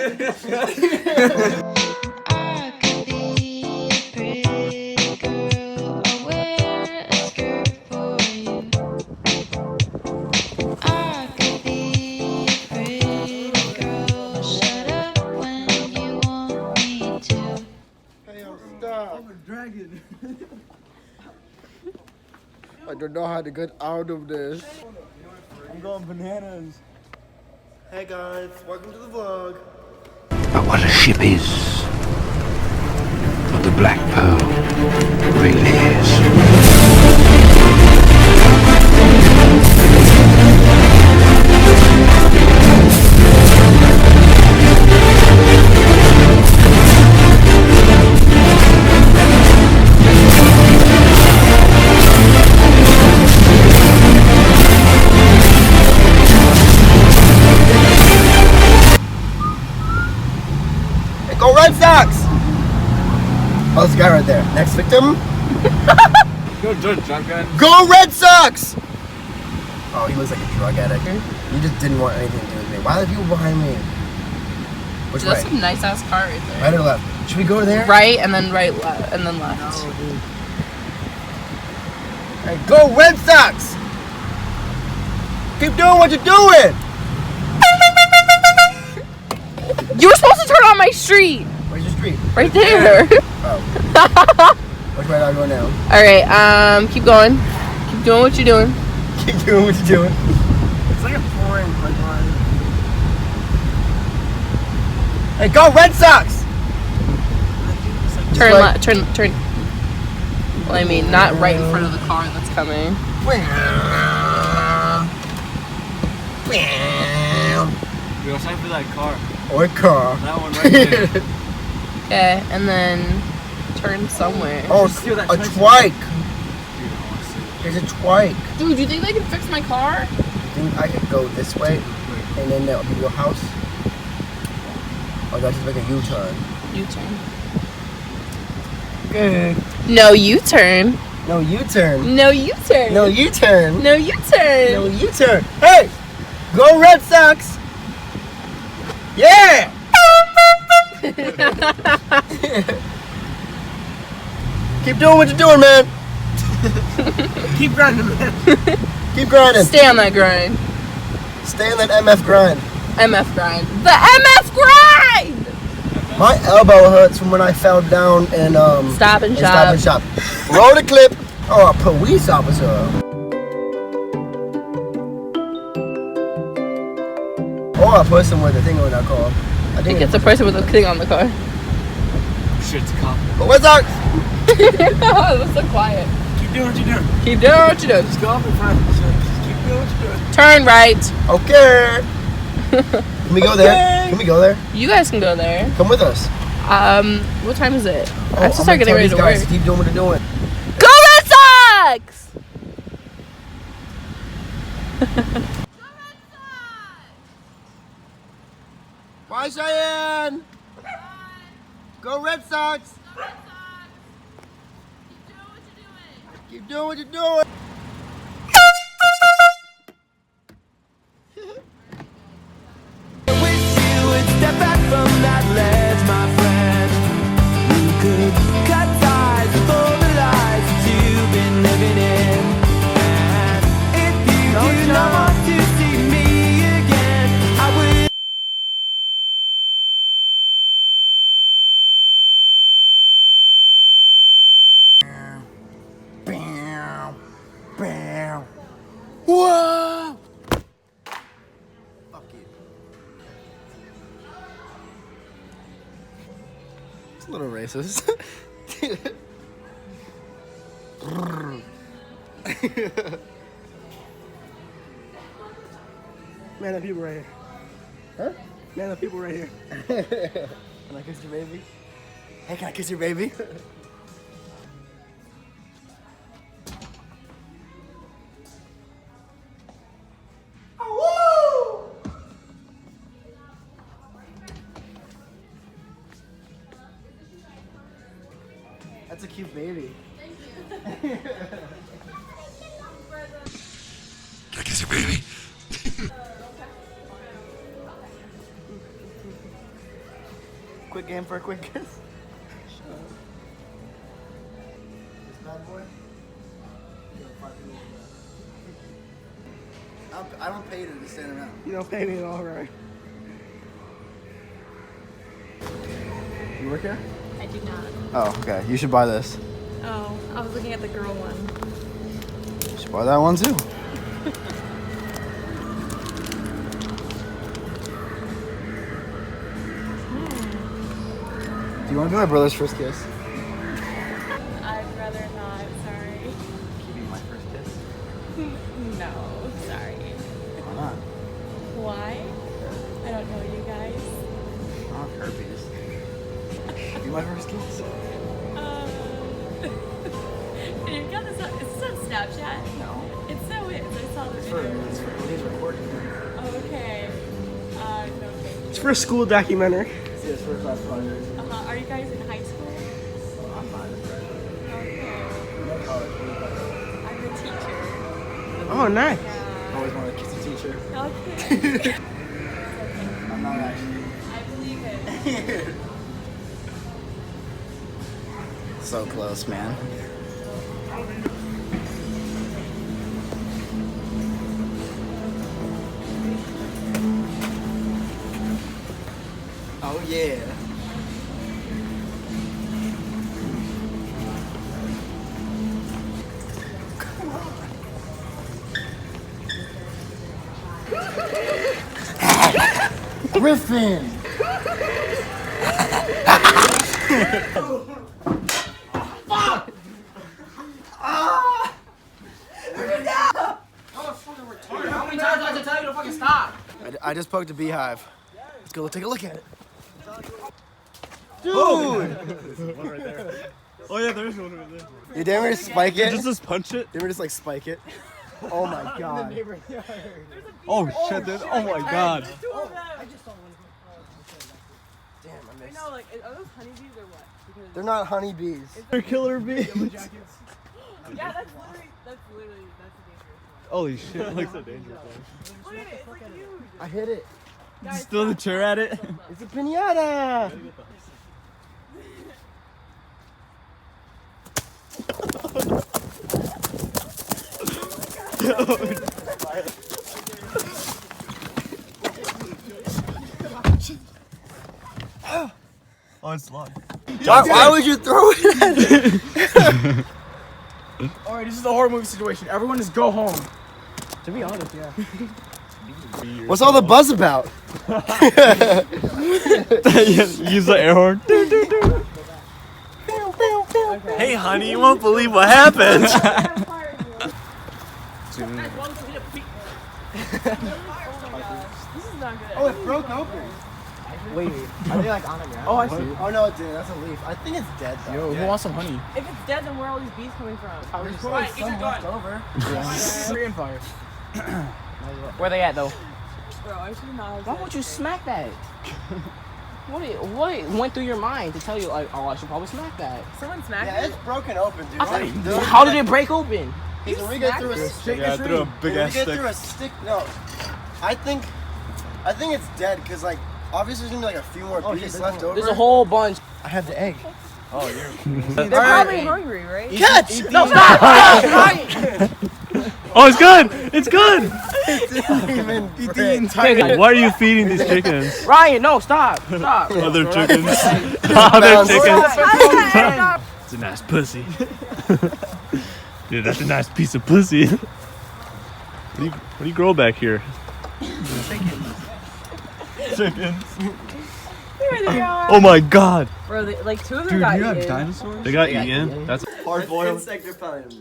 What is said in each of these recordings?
I don't know how to get out of this. I'm going bananas. Hey guys, welcome to the vlog. But what a ship is, what the Black Pearl really is. Go Red Sox! Oh, this guy right there. Next victim. Go Red Sox! Oh, he looks like a drug addict. He just didn't want anything to do with me. Why are the people behind me? Which way? That's a nice ass car right there. Right or left? Should we go there? Right and then right, left, and then left. No, dude. Hey, go Red Sox! Keep doing what you're doing! You were supposed to turn on my street. Where's your street? Right there. Oh. Which way do I go now? All right. Keep going. Keep doing what you're doing. Keep doing what you're doing. It's like a foreign line. Hey, go Red Sox! Turn left. Turn. Well, I mean, not right in front of the car that's coming. We also have for that car. Or car. That one right there. Okay, and then turn somewhere. Oh, a twike. There's a twike. Dude, do you think they can fix my car? I think I could go this way, and then that'll be your house. Oh, that's just like a U-turn. U-turn. Good. No U-turn. No U-turn. No U-turn. No U-turn. No U-turn. No U-turn. Hey, go Red Sox. Yeah. Keep doing what you're doing, man. Keep grinding, man. Keep grinding. Stay on that grind. Stay on that MF grind. MF grind. The MF grind! My elbow hurts from when I fell down and Stop and Stop and Shop. Roll the clip. Oh, a police officer. Or a person with a thing on their car. I think it's a person with a thing on the car. Shit, it's a cop. But what's up? Oh, that's so quiet. Keep doing what you're doing. Keep doing what you're doing. Just go up in front. Just keep doing what you're doing. Turn right. Okay. Can we go there? Can we go there? You guys can go there. Come with us. What time is it? Oh, I have to start getting ready to work. Keep doing what they're doing. Go Red Sox! Bye, Cheyenne. Go Red Sox. Keep doing what you're doing. Step back from that ledge, my friend. We could cut ties with all the lies that you've been living in. And if you do not want to see me again, I will. Bam, bam. Whoa! Fuck you. It's a little racist. Man, the people right here. Huh? Man, the people right here. Can I kiss your baby? Hey, can I kiss your baby? That's a cute baby. Can I kiss your baby? game for a quick kiss? This bad boy? I don't pay you to stand around. You don't pay me at all, right? You work here? I do not. Oh, okay. You should buy this. Oh, I was looking at the girl one. You should buy that one too. Do you want to be my brother's first kiss? I'd rather not, sorry. Can you be my first kiss? No, sorry. Why not? Why? I don't know you guys. I don't have herpes. Be my first kiss? You got this on, is this on Snapchat? No. It's so weird. I saw the It's video. recording. Oh, okay. No thanks. It's for a school documentary. It's his first class project. Are you guys in high school? I'm not a freshman. Okay. I'm a teacher. Oh, nice. I always wanted to kiss a teacher. Okay. I'm not actually. I believe it. So close, man. Oh yeah. Griffin. How many times do I have to tell you to fucking stop? I just poked a beehive. Let's go take a look at it. Dude! Oh yeah, there's one over there. You didn't we just spike it? Just punch it. Didn't we just like spike it? Oh my god. Oh shit, dude. Oh my god. Damn, I missed. No, like, are those honeybees or what? Because They're not honeybees. They're killer bees. yeah, that's dangerous. Holy shit, like so dangerous. Look at it, it's like huge. I hit it. Just throw the chair at it. It's a piñata. Oh, it's locked. Why would you throw it at it? Alright, this is a horror movie situation. Everyone just go home. To be honest, yeah. What's all the buzz about? Use the air horn. Hey, honey, you won't believe what happened. Oh, it broke open. Wait, are they like on the ground? Oh, I see. Oh no, it didn't. That's a leaf. I think it's dead though. Yo, who wants some honey? If it's dead, then where are all these bees coming from? There's probably some left over. Korean fire. Where they at, though? Bro, I should not. Why would you smack that? What went through your mind to tell you, like, oh, I should probably smack that? Someone smacked Yeah, me? it's broken open, dude. How did it break open? When we get through a stick, Yeah, I threw a big ass stick. through a stick. No, I think it's dead because like obviously there's gonna be like a few more bees left over. There's a whole bunch. I have the egg. Oh, you're. They're probably hungry, right? Catch! No, stop! Oh, it's good. It's good. It didn't even break. Why are you feeding these chickens? Ryan, no, stop. Stop. Other chickens. Other chickens. Chickens. It's a nice pussy. Dude, that's a nice piece of pussy. What do you grow back here? Chickens. Here they are. Oh my god. Bro, like two of them got eaten. dinosaurs? They got eaten? That's Hard boiled. Insect repellent.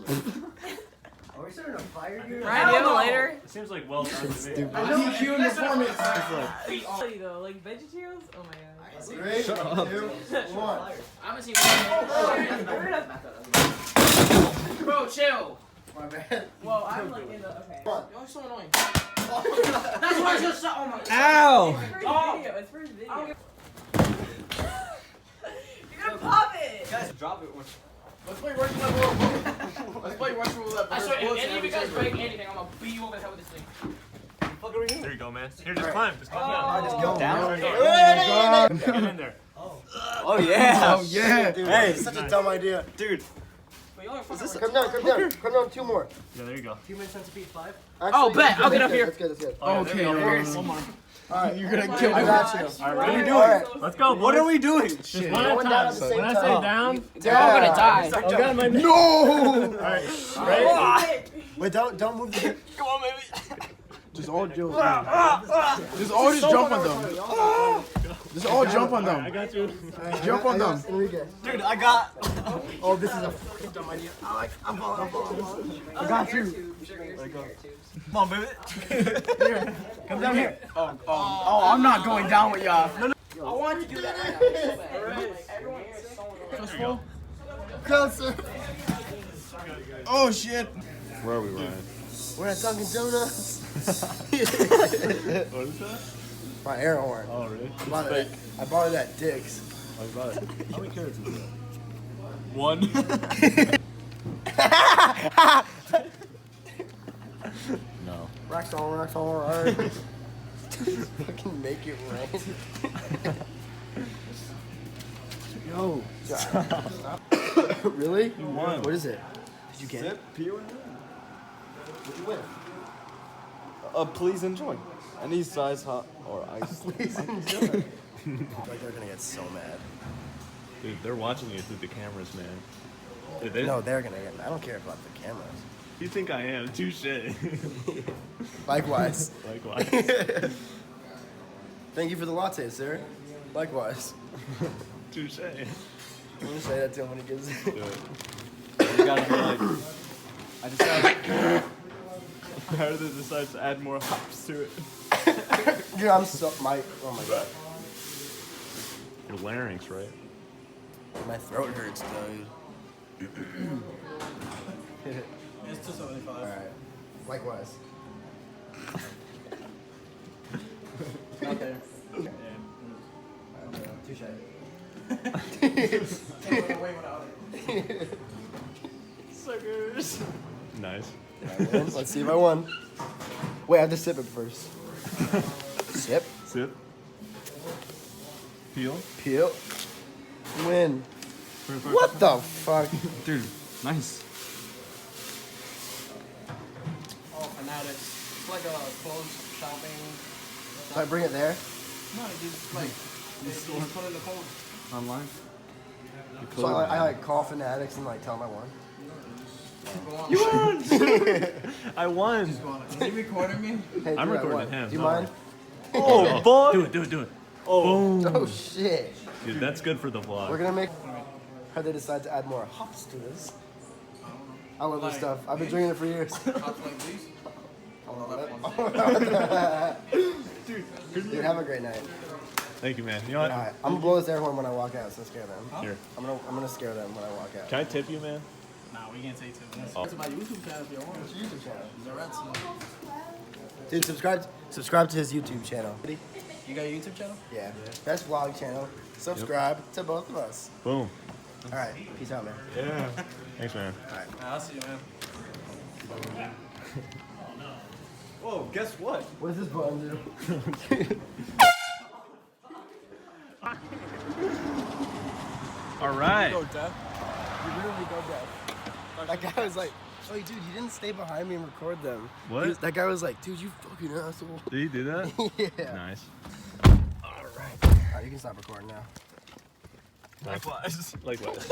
Are we starting a fire here? Ryan, do you have a lighter? It seems like well done to me. DQ in performance. Though, like VeggieTales? Oh my god. 3, 2, 1. I'm gonna see. Bro, chill. My bad. Whoa, I'm like in the. Okay. One. You're so annoying. That's why I just shot. Oh my god. Ow! It's for his video. You're gonna pop it. Guys, drop it. Let's play Russian Roulette. Let's play Russian Roulette. I swear, if any of you guys break anything, I'm gonna beat you over the head with this thing. There you go, man. Here, just climb. Just climb I just go down. Wait. Get in there. Oh yeah. Oh yeah. Dude, hey, such a dumb idea. Dude. Come down, 2 more. Yeah, there you go. Human centipede 5. Oh, bet. I'll get up here. That's good. Okay. One more. Alright, you're gonna kill me. I got you. Alright, What are we ready? doing? Alright. Let's go. What are we doing? Just one at a Going down at time. the same When I time. say down, They're all gonna die. I got my No! Alright, ready? Wait, don't move the. Come on, baby. Just all jump. Just jump on them. Just all jump on I them. got you. Jump on them. Enrique. Dude, I got. Oh, this is a fucking dumb idea. I'm falling. I got you. Come on, baby. Come down here. Oh, I'm not going down with y'all. I want to do that right now. Closer. Oh shit. Where are we, Ryan? We're at Dunkin' Donuts. What is that? My air horn. Oh, really? I bought it at Dick's. How many carrots is that? 1. No. Rocks on, alright. Fucking make it rain. Yo. Stop. Really? You won. What is it? Did you get it? What'd you win? Please enjoy. Any size hot or ice. Please enjoy. Like they're gonna get so mad. Dude, they're watching you through the cameras, man. Dude, they, No, they're gonna get mad. I don't care about the cameras. You think I am? Touche. Likewise. Likewise. Thank you for the latte, sir. Likewise. Touche. I'm gonna say that to him when he gives it. Do it. You gotta be like, I decided. Meredith decides to add more hops to it. Dude, I'm so oh my god. Your larynx, right? My throat hurts, dude. It's 275. Alright. Likewise. Not there. Suckers. Nice. Let's see if I won. Wait, I have to sip it first. Sip. Sip. Peel. Peel. Win. What the fuck? Dude, nice. Oh, Fanatics. It's like a clothes shopping. Should I bring it there? No, you just like you just put it in the phone. Online. So I like call Fanatics and like tell them I won. You won! I won! Is he recording me? Hey, I'm dude, I recording won. him. Do you no. mind? Oh, boy. Do it. Oh. Boom. Oh shit. Dude, that's good for the vlog. We're gonna make. How they decide to add more hops to this? I love this stuff. I've been drinking it for years. Hops like these. Dude, have a great night. Thank you, man. You know what? All right, I'm gonna blow this air horn when I walk out, so scare them. Here. I'm gonna scare them when I walk out. Can I tip you, man? Nah, we can't take two. Oh. It's my YouTube channel if you want. What's your YouTube channel? Zaretz. Dude, subscribe to his YouTube channel. You got a YouTube channel? Yeah. Best vlog channel. Subscribe to both of us. Boom. All right. Peace out, man. Yeah. Thanks, man. Nah, I'll see you, man. Whoa, guess what? What does this button do? All right. Go deaf. You literally go deaf. That guy was like, "Oh, dude, you didn't stay behind me and record them." What? That guy was like, "Dude, you fucking asshole." Did you do that? Yeah. Nice. All right, you can stop recording now. Likewise. Likewise.